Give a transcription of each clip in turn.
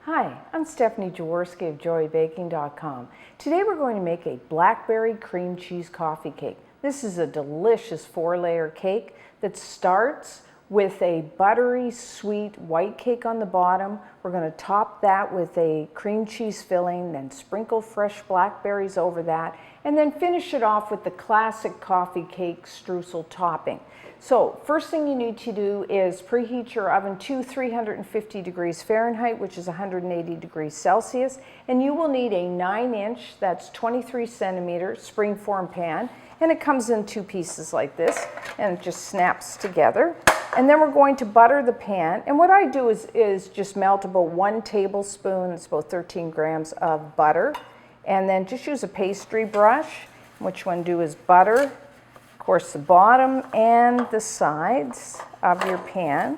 Hi, I'm Stephanie Jaworski of joybaking.com. Today we're going to make a blackberry cream cheese coffee cake. This is a delicious 4-layer cake that starts with a buttery sweet white cake on the bottom. We're going to top that with a cream cheese filling, then sprinkle fresh blackberries over that, and then finish it off with the classic coffee cake streusel topping. So first thing you need to do is preheat your oven to 350 degrees Fahrenheit, which is 180 degrees Celsius, and you will need a 9-inch, that's 23 centimeter springform pan, and it comes in 2 pieces like this, and it just snaps together. And then we're going to butter the pan, and what I do is just melt about 1 tablespoon, it's about 13 grams of butter, and then just use a pastry brush. Which one do is butter, of course, the bottom and the sides of your pan.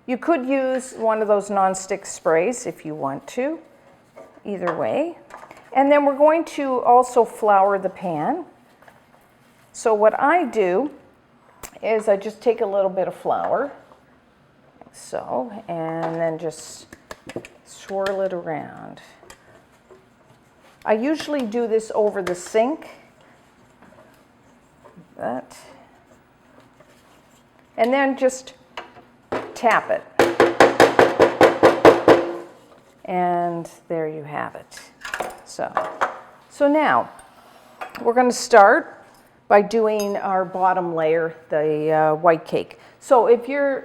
You could use one of those non-stick sprays if you want to, either way. And then we're going to also flour the pan. So what I do is I just take a little bit of flour, like so, and then just swirl it around. I usually do this over the sink, and then just tap it. And there you have it. So now we're going to start by doing our bottom layer, the white cake. So if you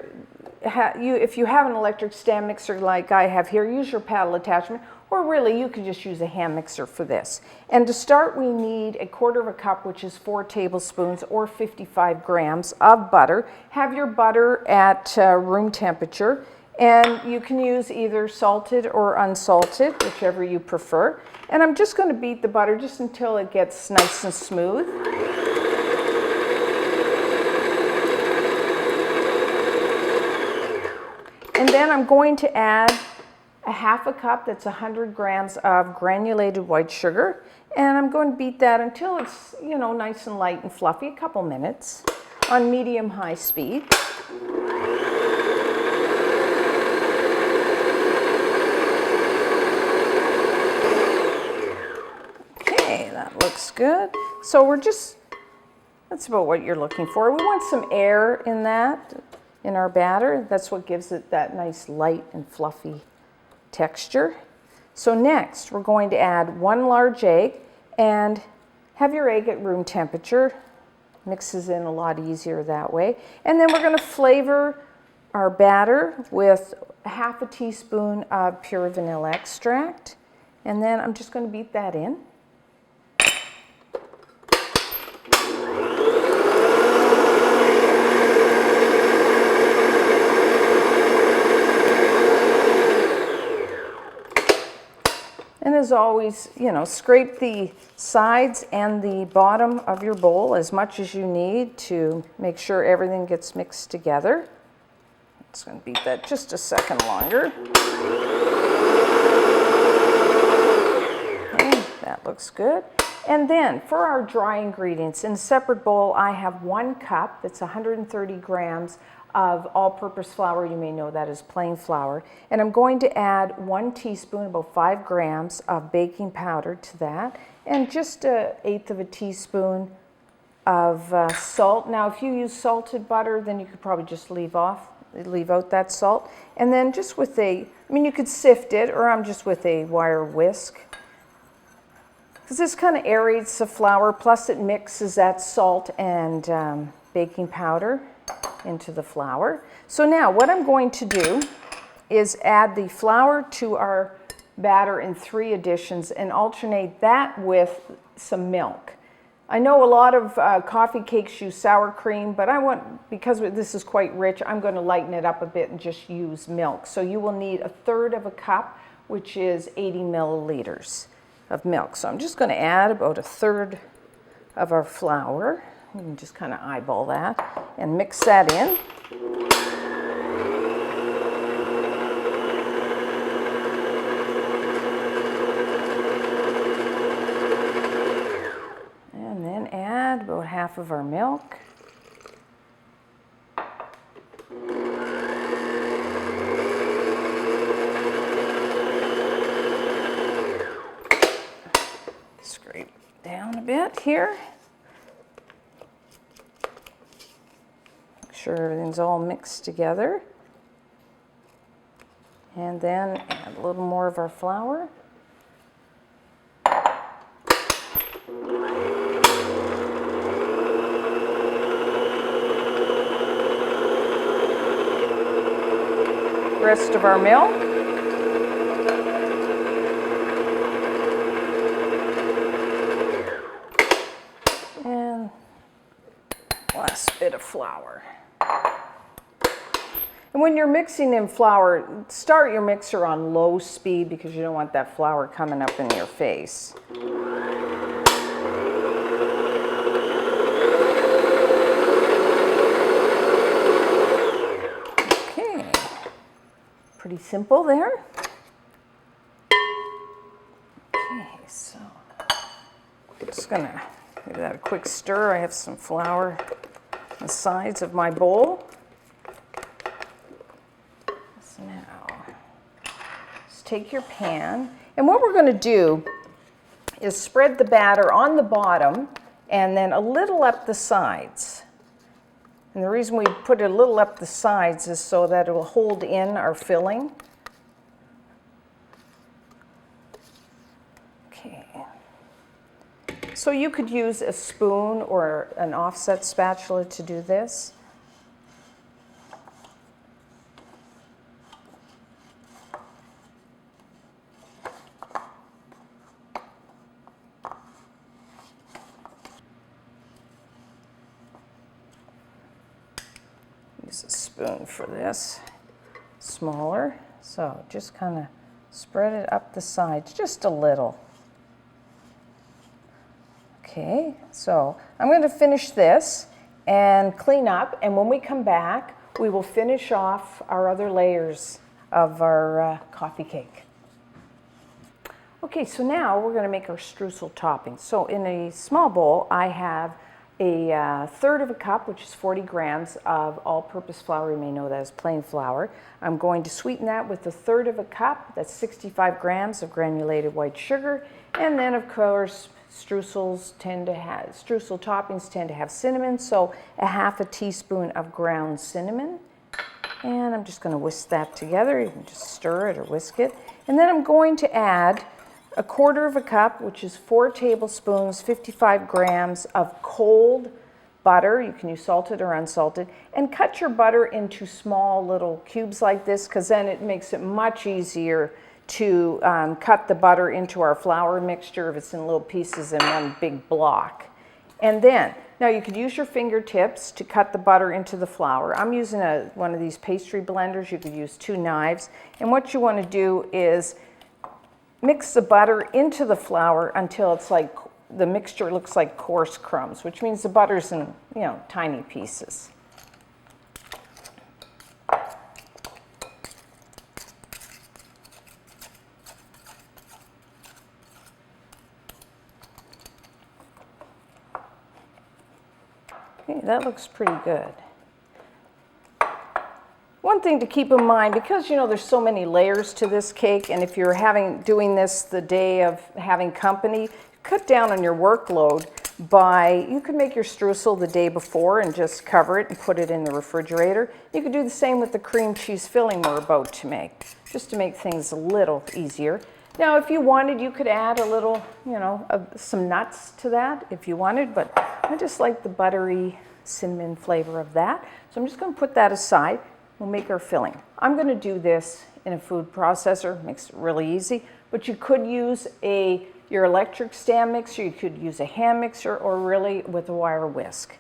have an electric stand mixer like I have here, use your paddle attachment, or really you could just use a hand mixer for this. And to start, we need 1/4 cup, which is 4 tablespoons or 55 grams of butter. Have your butter at room temperature, and you can use either salted or unsalted, whichever you prefer. And I'm just going to beat the butter just until it gets nice and smooth. And then I'm going to add 1/2 cup, that's 100 grams of granulated white sugar. And I'm going to beat that until it's, nice and light and fluffy, a couple minutes on medium-high speed. Okay, that looks good. So that's about what you're looking for. We want some air in our batter. That's what gives it that nice light and fluffy texture. So next, we're going to add 1 large egg, and have your egg at room temperature. Mixes in a lot easier that way. And then we're going to flavor our batter with 1/2 teaspoon of pure vanilla extract. And then I'm just going to beat that in. And as always, scrape the sides and the bottom of your bowl as much as you need to make sure everything gets mixed together. I'm just going to beat that just a second longer. Okay, that looks good. And then for our dry ingredients, in a separate bowl, I have 1 cup, that's 130 grams of all-purpose flour. You may know that as plain flour. And I'm going to add 1 teaspoon, about 5 grams of baking powder to that, and just 1/8 of a teaspoon of salt. Now, if you use salted butter, then you could probably just leave out that salt. And then just with you could sift it, or I'm just with a wire whisk, because this kind of aerates the flour, plus it mixes that salt and baking powder into the flour. So now what I'm going to do is add the flour to our batter in 3 additions and alternate that with some milk. I know a lot of coffee cakes use sour cream, but because this is quite rich, I'm going to lighten it up a bit and just use milk. So you will need 1/3 cup, which is 80 milliliters of milk. So I'm just going to add about 1/3 of our flour. You can just kind of eyeball that and mix that in. And then add about half of our milk. Scrape down a bit here. Make sure everything's all mixed together. And then add a little more of our flour. Rest of our milk. And last bit of flour. And when you're mixing in flour, start your mixer on low speed because you don't want that flour coming up in your face. Pretty simple there. Okay, so I'm just gonna give that a quick stir. I have some flour on the sides of my bowl. So now, just take your pan, and what we're gonna do is spread the batter on the bottom and then a little up the sides. And the reason we put it a little up the sides is so that it will hold in our filling. Okay. So you could use a spoon or an offset spatula to do this. Use a spoon for this, smaller. So just kind of spread it up the sides, just a little. Okay, so I'm going to finish this and clean up, and when we come back, we will finish off our other layers of our coffee cake. Okay, so now we're going to make our streusel topping. So in a small bowl, I have a third of a cup, which is 40 grams of all-purpose flour. You may know that as plain flour. I'm going to sweeten that with a third of a cup. That's 65 grams of granulated white sugar. And then, of course, streusel toppings tend to have cinnamon, so a half a teaspoon of ground cinnamon. And I'm just going to whisk that together. You can just stir it or whisk it. And then I'm going to add a quarter of a cup, which is 4 tablespoons, 55 grams of cold butter. You can use salted or unsalted. And cut your butter into small little cubes like this, because then it makes it much easier to cut the butter into our flour mixture if it's in little pieces in one big block. And then, now you could use your fingertips to cut the butter into the flour. I'm using one of these pastry blenders. You could use 2 knives. And what you want to do is mix the butter into the flour until it's like the mixture looks like coarse crumbs, which means the butter's in, tiny pieces. Okay, that looks pretty good. One thing to keep in mind, because there's so many layers to this cake, and if you're doing this the day of having company, cut down on your workload by, you could make your streusel the day before and just cover it and put it in the refrigerator. You could do the same with the cream cheese filling we're about to make, just to make things a little easier. Now, if you wanted, you could add a little, some nuts to that if you wanted, but I just like the buttery cinnamon flavor of that. So I'm just going to put that aside. We'll make our filling. I'm going to do this in a food processor. Makes it really easy, but you could use your electric stand mixer, you could use a hand mixer, or really with a wire whisk.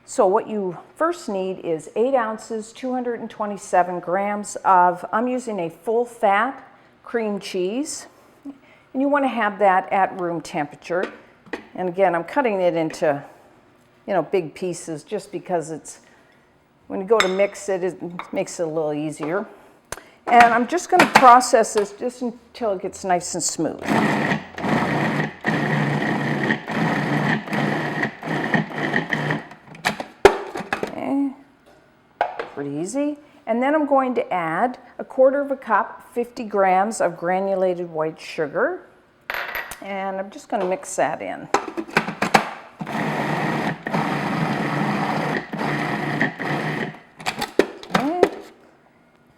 So what you first need is 8 ounces, 227 grams of, I'm using a full fat cream cheese, and you want to have that at room temperature. And again, I'm cutting it into, big pieces just because when you go to mix it, it makes it a little easier. And I'm just going to process this just until it gets nice and smooth. pretty easy. And then I'm going to add 1/4 cup, 50 grams of granulated white sugar. And I'm just going to mix that in. Okay.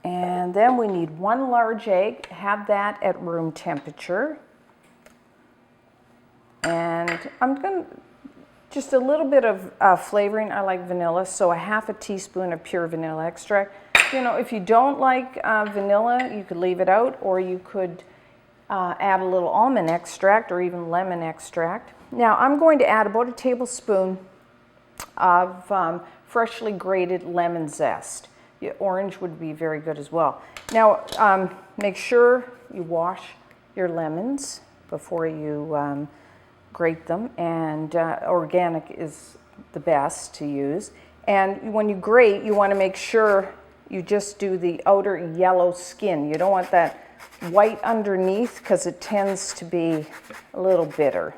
And then we need 1 large egg, have that at room temperature. And I'm going to, just a little bit of flavoring. I like vanilla, so 1/2 teaspoon of pure vanilla extract. You know, if you don't like vanilla, you could leave it out, or you could add a little almond extract or even lemon extract. Now I'm going to add about 1 tablespoon of freshly grated lemon zest. Orange would be very good as well. Now make sure you wash your lemons before you grate them, and organic is the best to use. And when you grate, you want to make sure you just do the outer yellow skin. You don't want that white underneath, because it tends to be a little bitter.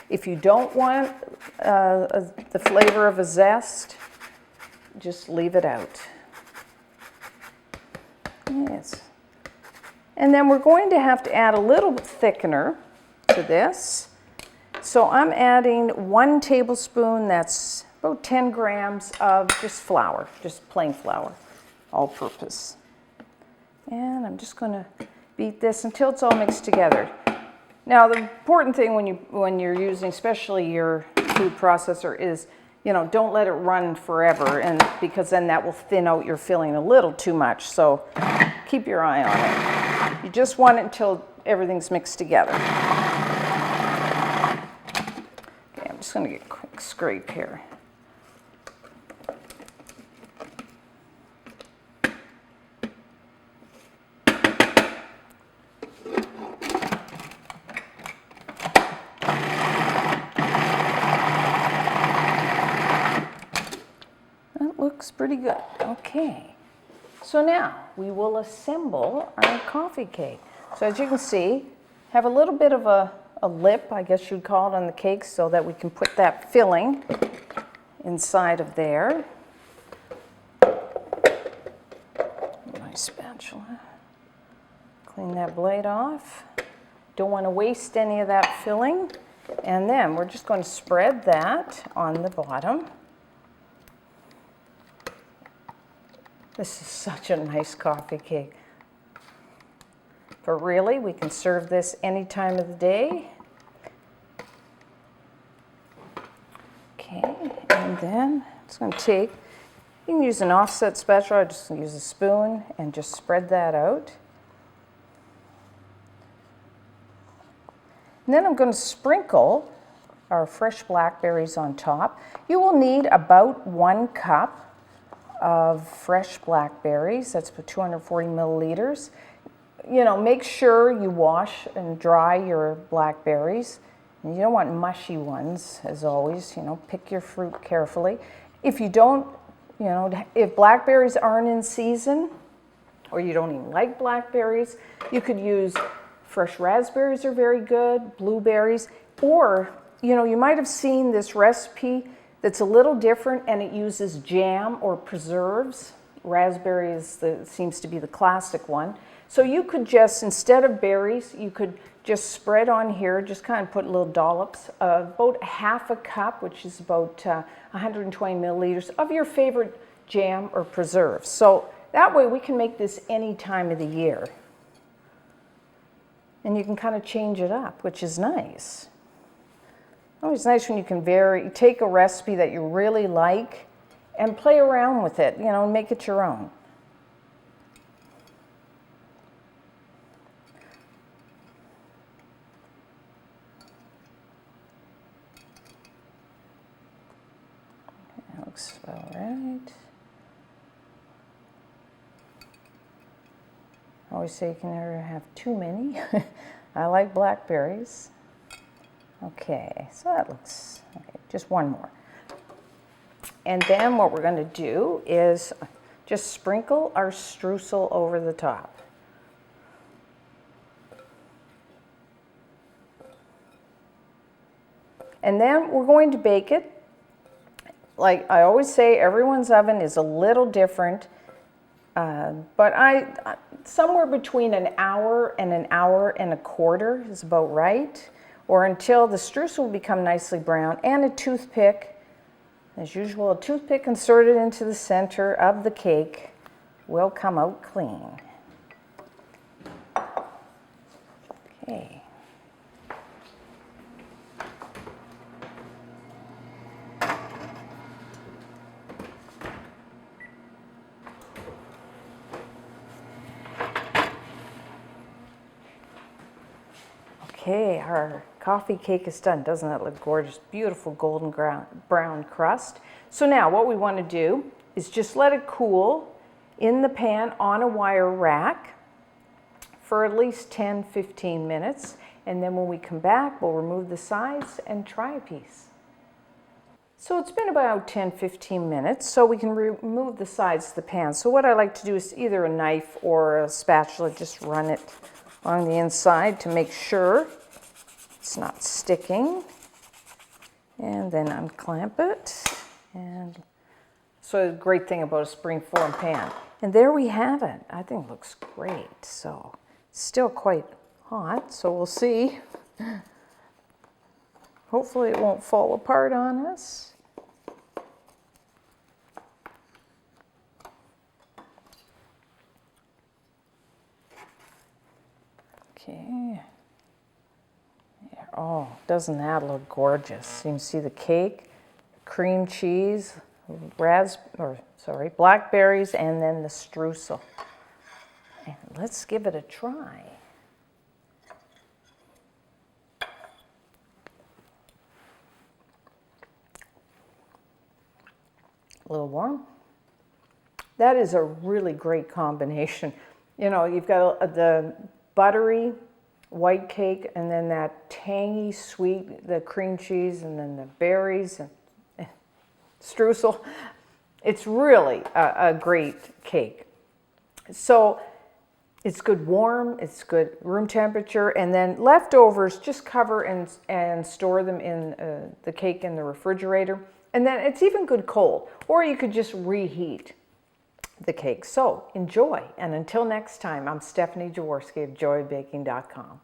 If you don't want the flavor of a zest, just leave it out. Yes. And then we're going to have to add a little thickener to this. So I'm adding 1 tablespoon, that's about 10 grams of just flour, just plain flour, all purpose. And I'm just going to beat this until it's all mixed together. Now the important thing when you're using especially your food processor is, you know, don't let it run forever, and because then that will thin out your filling a little too much. So keep your eye on it. You just want it until everything's mixed together. Okay, I'm just going to get a quick scrape here. Looks pretty good. Okay, so now we will assemble our coffee cake. So as you can see, have a little bit of a lip, I guess you'd call it, on the cake, so that we can put that filling inside of there. My spatula. Clean that blade off. Don't want to waste any of that filling. And then we're just going to spread that on the bottom. This is such a nice coffee cake. But really, we can serve this any time of the day. Okay, and then it's going to take, you can use an offset spatula, or just use a spoon and just spread that out. And then I'm going to sprinkle our fresh blackberries on top. You will need about 1 cup of fresh blackberries. That's for 240 milliliters. You know, make sure you wash and dry your blackberries. And you don't want mushy ones, as always. You know, pick your fruit carefully. If you don't, you know, if blackberries aren't in season, or you don't even like blackberries, you could use fresh raspberries, are very good, blueberries, or, you know, you might have seen this recipe that's a little different, and it uses jam or preserves. Raspberry seems to be the classic one. So you could just, instead of berries, you could just spread on here, just kind of put little dollops of about 1/2 cup, which is about 120 milliliters of your favorite jam or preserve. So that way we can make this any time of the year. And you can kind of change it up, which is nice. Always nice when you can take a recipe that you really like and play around with it, you know, and make it your own. That looks all right. I always say you can never have too many. I like blackberries. Okay, so that looks, okay, just 1 more. And then what we're going to do is just sprinkle our streusel over the top. And then we're going to bake it like I always say, everyone's oven is a little different, but somewhere between an hour and a quarter is about right, or until the streusel will become nicely brown, and a toothpick, as usual, a toothpick inserted into the center of the cake will come out clean. Okay. Okay, our coffee cake is done. Doesn't that look gorgeous? Beautiful golden brown crust. So now what we want to do is just let it cool in the pan on a wire rack for at least 10-15 minutes. And then when we come back, we'll remove the sides and try a piece. So it's been about 10-15 minutes, so we can remove the sides of the pan. So what I like to do is either a knife or a spatula, just run it along the inside to make sure it's not sticking, and then unclamp it. And so the great thing about a springform pan. And there we have it. I think it looks great. So it's still quite hot, so we'll see. Hopefully it won't fall apart on us. Okay. Yeah. Oh, doesn't that look gorgeous? You can see the cake, cream cheese, blackberries, and then the streusel. And let's give it a try. A little warm. That is a really great combination. You know, you've got the buttery white cake, and then that tangy sweet, the cream cheese, and then the berries and streusel. It's really a great cake. So it's good warm, it's good room temperature, and then leftovers, just cover and store them in the cake in the refrigerator. And then it's even good cold, or you could just reheat the cake. So enjoy, and until next time, I'm Stephanie Jaworski of joybaking.com.